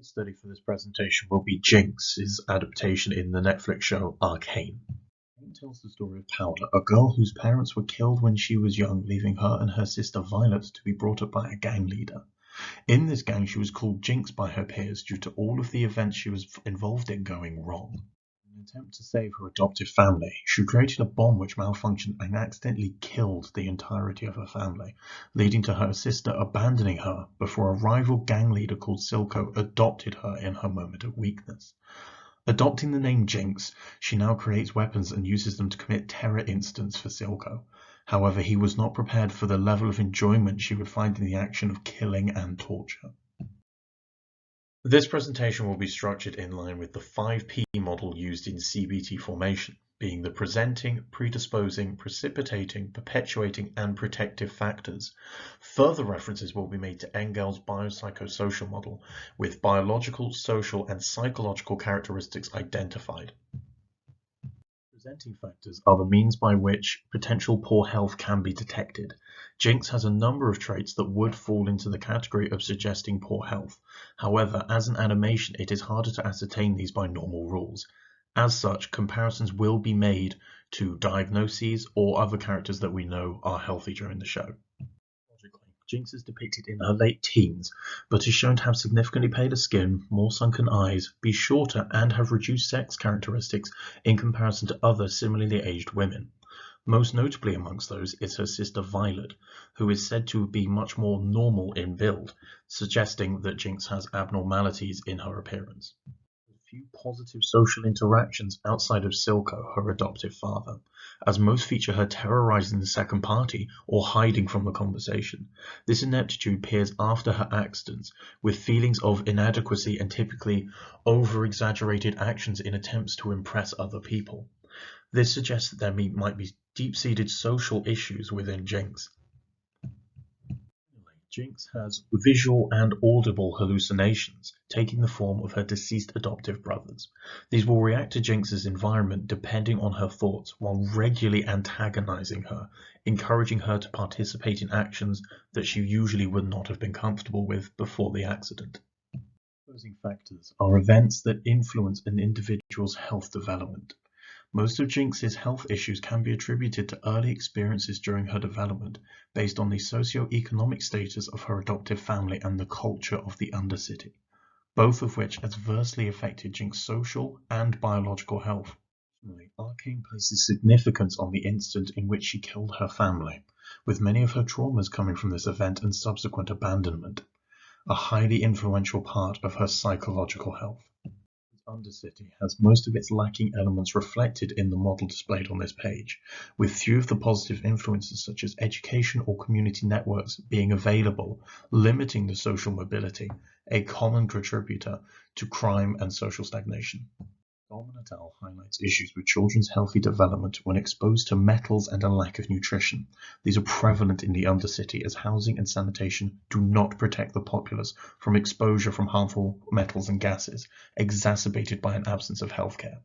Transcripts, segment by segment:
Case study for this presentation will be Jinx's adaptation in the Netflix show Arcane. Arcane tells the story of Powder, a girl whose parents were killed when she was young, leaving her and her sister Violet to be brought up by a gang leader. In this gang, she was called Jinx by her peers due to all of the events she was involved in going wrong. In an attempt to save her adoptive family, she created a bomb which malfunctioned and accidentally killed the entirety of her family, leading to her sister abandoning her before a rival gang leader called Silco adopted her in her moment of weakness. Adopting the name Jinx, she now creates weapons and uses them to commit terror incidents for Silco. However, he was not prepared for the level of enjoyment she would find in the action of killing and torture. This presentation will be structured in line with the 5P model used in CBT formation, being the presenting, predisposing, precipitating, perpetuating, and protective factors. Further references will be made to Engel's biopsychosocial model, with biological, social, and psychological characteristics identified. Presenting factors are the means by which potential poor health can be detected. Jinx has a number of traits that would fall into the category of suggesting poor health. However, as an animation, it is harder to ascertain these by normal rules. As such, comparisons will be made to diagnoses or other characters that we know are healthy during the show. Jinx is depicted in her late teens, but is shown to have significantly paler skin, more sunken eyes, be shorter, and have reduced sex characteristics in comparison to other similarly aged women. Most notably amongst those is her sister Violet, who is said to be much more normal in build, suggesting that Jinx has abnormalities in her appearance. Few positive social interactions outside of Silco, her adoptive father, as most feature her terrorizing the second party or hiding from the conversation. This ineptitude appears after her accidents, with feelings of inadequacy and typically over-exaggerated actions in attempts to impress other people. This suggests that there might be deep-seated social issues within Jinx. Jinx has visual and audible hallucinations, taking the form of her deceased adoptive brothers. These will react to Jinx's environment depending on her thoughts, while regularly antagonizing her, encouraging her to participate in actions that she usually would not have been comfortable with before the accident. Opposing factors are events that influence an individual's health development. Most of Jinx's health issues can be attributed to early experiences during her development, based on the socio-economic status of her adoptive family and the culture of the Undercity, both of which adversely affected Jinx's social and biological health. Arcane places significance on the incident in which she killed her family, with many of her traumas coming from this event and subsequent abandonment, a highly influential part of her psychological health. Undercity has most of its lacking elements reflected in the model displayed on this page, with few of the positive influences such as education or community networks being available, limiting the social mobility, a common contributor to crime and social stagnation. Dolman et al. Highlights issues with children's healthy development when exposed to metals and a lack of nutrition. These are prevalent in the Undercity as housing and sanitation do not protect the populace from exposure from harmful metals and gases, exacerbated by an absence of healthcare.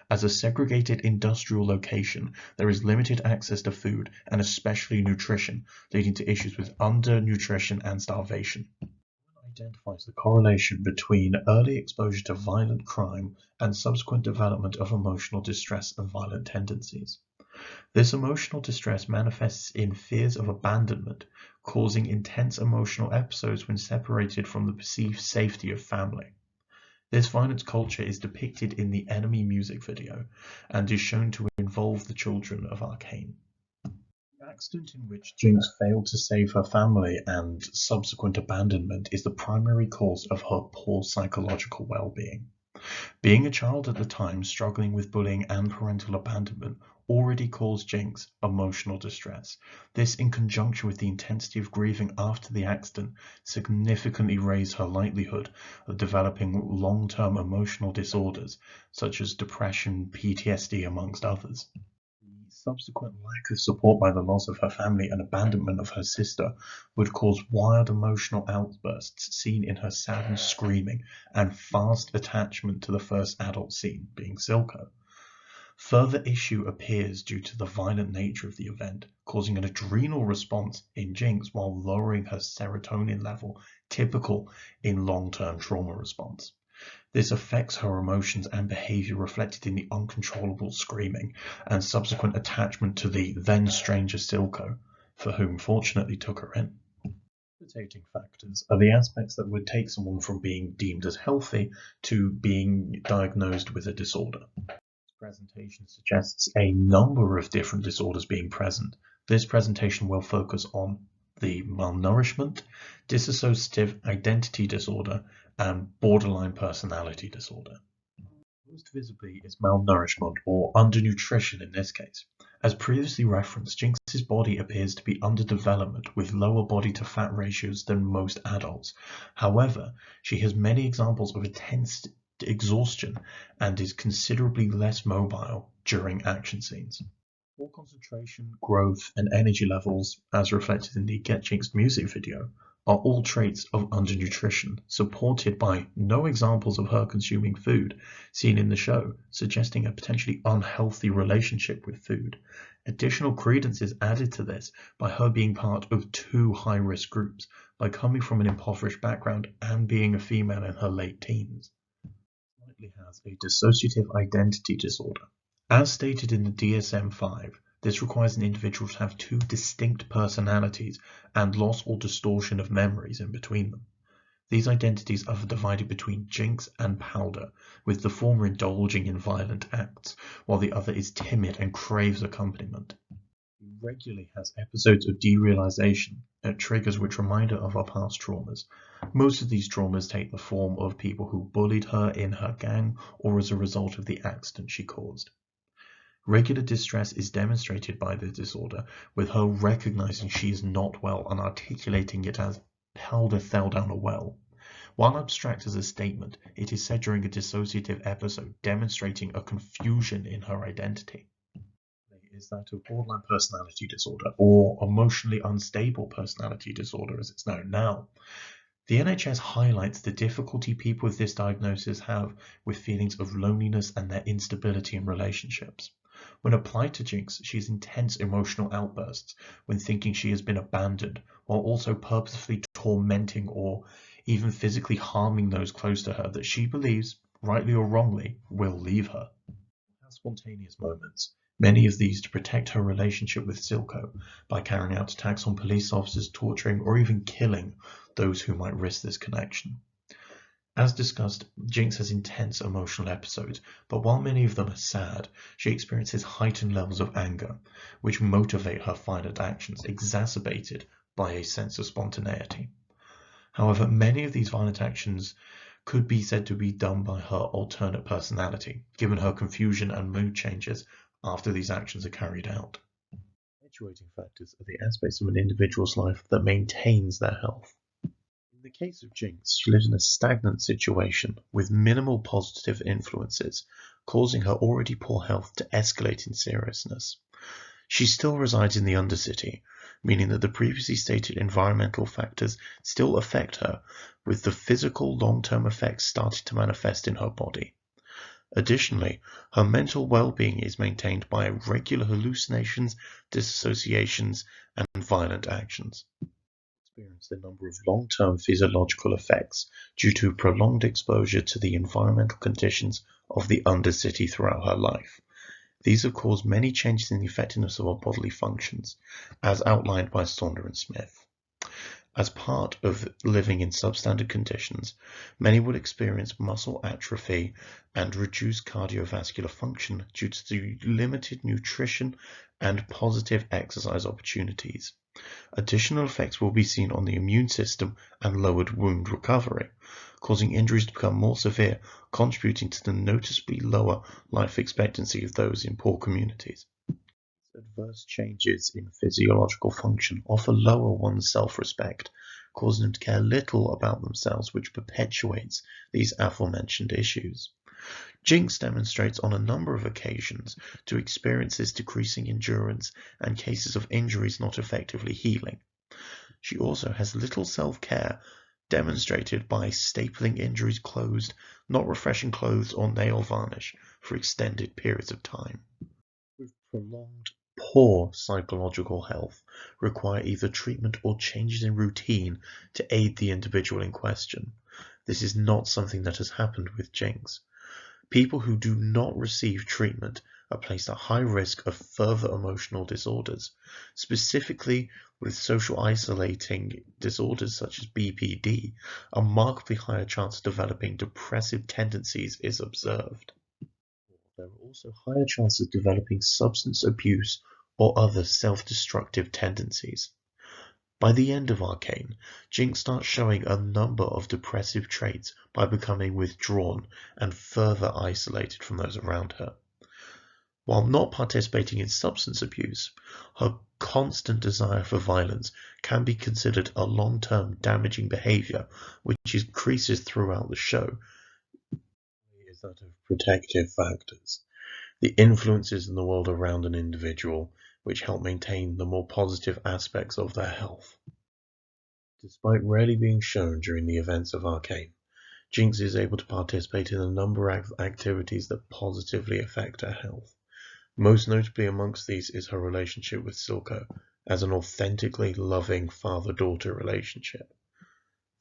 As a segregated industrial location, there is limited access to food and especially nutrition, leading to issues with undernutrition and starvation. Identifies the correlation between early exposure to violent crime and subsequent development of emotional distress and violent tendencies. This emotional distress manifests in fears of abandonment, causing intense emotional episodes when separated from the perceived safety of family. This violence culture is depicted in the Enemy music video and is shown to involve the children of Arcane. The accident in which Jinx failed to save her family and subsequent abandonment is the primary cause of her poor psychological well-being. Being a child at the time struggling with bullying and parental abandonment already caused Jinx emotional distress. This, in conjunction with the intensity of grieving after the accident, significantly raised her likelihood of developing long-term emotional disorders such as depression, PTSD, amongst others. Subsequent lack of support by the loss of her family and abandonment of her sister would cause wild emotional outbursts seen in her saddened screaming and fast attachment to the first adult seen, being Silco. Further issue appears due to the violent nature of the event, causing an adrenal response in Jinx while lowering her serotonin level, typical in long-term trauma response. This affects her emotions and behavior, reflected in the uncontrollable screaming and subsequent attachment to the then stranger Silco, for whom fortunately took her in. Precipitating factors are the aspects that would take someone from being deemed as healthy to being diagnosed with a disorder. This presentation suggests a number of different disorders being present. This presentation will focus on the malnourishment, dissociative identity disorder, and borderline personality disorder. Most visibly is malnourishment, or undernutrition in this case. As previously referenced, Jinx's body appears to be underdevelopment with lower body to fat ratios than most adults. However, she has many examples of intense exhaustion and is considerably less mobile during action scenes. Poor concentration, growth, and energy levels, as reflected in the Get Jinxed music video, are all traits of undernutrition, supported by no examples of her consuming food seen in the show, suggesting a potentially unhealthy relationship with food. Additional credence is added to this by her being part of two high-risk groups, by coming from an impoverished background and being a female in her late teens. She likely has a dissociative identity disorder. As stated in the DSM-5, this requires an individual to have two distinct personalities and loss or distortion of memories in between them. These identities are divided between Jinx and Powder, with the former indulging in violent acts, while the other is timid and craves accompaniment. She regularly has episodes of derealization at triggers which remind her of her past traumas. Most of these traumas take the form of people who bullied her in her gang or as a result of the accident she caused. Regular distress is demonstrated by the disorder, with her recognizing she is not well and articulating it as Powder fell down a well. While abstract as a statement, it is said during a dissociative episode, demonstrating a confusion in her identity. Is that of borderline personality disorder, or emotionally unstable personality disorder as it's known now. The NHS highlights the difficulty people with this diagnosis have with feelings of loneliness and their instability in relationships. When applied to Jinx, she has intense emotional outbursts when thinking she has been abandoned, while also purposefully tormenting or even physically harming those close to her that she believes, rightly or wrongly, will leave her. She has spontaneous moments, many of these to protect her relationship with Silco by carrying out attacks on police officers, torturing, or even killing those who might risk this connection. As discussed, Jinx has intense emotional episodes, but while many of them are sad, she experiences heightened levels of anger, which motivate her violent actions, exacerbated by a sense of spontaneity. However, many of these violent actions could be said to be done by her alternate personality, given her confusion and mood changes after these actions are carried out. Perpetuating factors are the aspects of an individual's life that maintains their health. In the case of Jinx, she lives in a stagnant situation with minimal positive influences, causing her already poor health to escalate in seriousness. She still resides in the Undercity, meaning that the previously stated environmental factors still affect her, with the physical long-term effects starting to manifest in her body. Additionally, her mental well-being is maintained by regular hallucinations, dissociations, and violent actions. Experienced a number of long-term physiological effects due to prolonged exposure to the environmental conditions of the Undercity throughout her life. These have caused many changes in the effectiveness of her bodily functions, as outlined by Saunders and Smith. As part of living in substandard conditions, many would experience muscle atrophy and reduced cardiovascular function due to the limited nutrition and positive exercise opportunities. Additional effects will be seen on the immune system and lowered wound recovery, causing injuries to become more severe, contributing to the noticeably lower life expectancy of those in poor communities. Adverse changes in physiological function often lower one's self-respect, causing them to care little about themselves, which perpetuates these aforementioned issues. Jinx demonstrates on a number of occasions to experience this decreasing endurance and cases of injuries not effectively healing. She also has little self-care, demonstrated by stapling injuries closed, not refreshing clothes or nail varnish for extended periods of time. With prolonged poor psychological health require either treatment or changes in routine to aid the individual in question. This is not something that has happened with Jinx. People who do not receive treatment are placed at high risk of further emotional disorders. Specifically with social isolating disorders such as BPD, a markedly higher chance of developing depressive tendencies is observed. There are also higher chances of developing substance abuse or other self-destructive tendencies. By the end of Arcane, Jinx starts showing a number of depressive traits by becoming withdrawn and further isolated from those around her. While not participating in substance abuse, her constant desire for violence can be considered a long-term damaging behavior which increases throughout the show. Is that of protective factors, the influences in the world around an individual which help maintain the more positive aspects of their health. Despite rarely being shown during the events of Arcane, Jinx is able to participate in a number of activities that positively affect her health. Most notably amongst these is her relationship with Silco, as an authentically loving father-daughter relationship.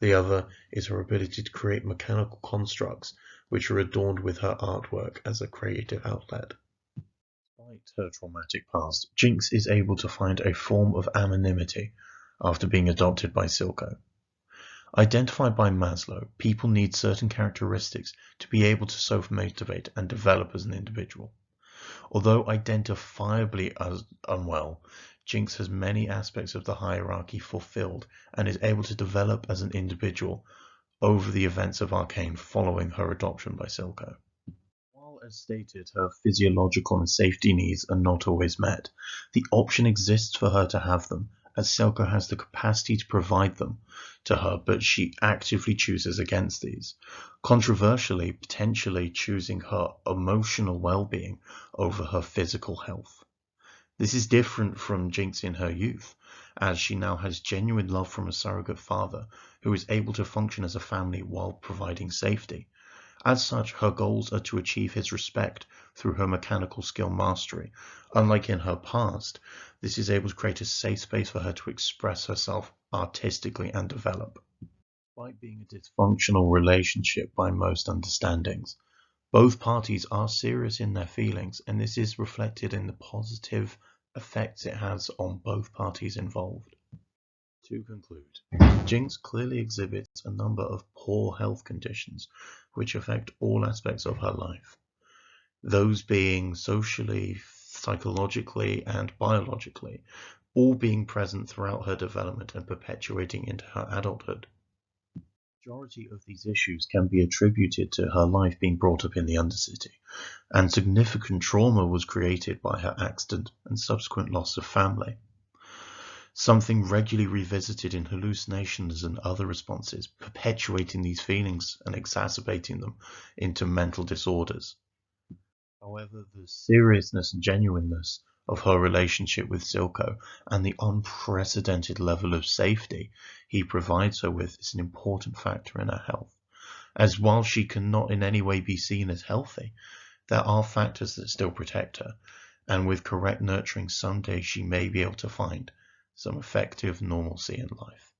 The other is her ability to create mechanical constructs which are adorned with her artwork as a creative outlet. Despite her traumatic past, Jinx is able to find a form of anonymity after being adopted by Silco. Identified by Maslow, people need certain characteristics to be able to self-motivate and develop as an individual. Although identifiably as unwell, Jinx has many aspects of the hierarchy fulfilled and is able to develop as an individual over the events of Arcane following her adoption by Silco. While, as stated, her physiological and safety needs are not always met, the option exists for her to have them, as Silco has the capacity to provide them to her, but she actively chooses against these, controversially potentially choosing her emotional well-being over her physical health. This is different from Jinx in her youth, as she now has genuine love from a surrogate father who is able to function as a family while providing safety. As such, her goals are to achieve his respect through her mechanical skill mastery. Unlike in her past, this is able to create a safe space for her to express herself artistically and develop. Despite being a dysfunctional relationship by most understandings, both parties are serious in their feelings, and this is reflected in the positive effects it has on both parties involved. To conclude, Jinx clearly exhibits a number of poor health conditions which affect all aspects of her life, those being socially, psychologically, and biologically, all being present throughout her development and perpetuating into her adulthood. The majority of these issues can be attributed to her life being brought up in the Undercity, and significant trauma was created by her accident and subsequent loss of family. Something regularly revisited in hallucinations and other responses, perpetuating these feelings and exacerbating them into mental disorders. However, the seriousness and genuineness of her relationship with Silco and the unprecedented level of safety he provides her with is an important factor in her health, as while she cannot in any way be seen as healthy, there are factors that still protect her, and with correct nurturing someday she may be able to find some effective normalcy in life.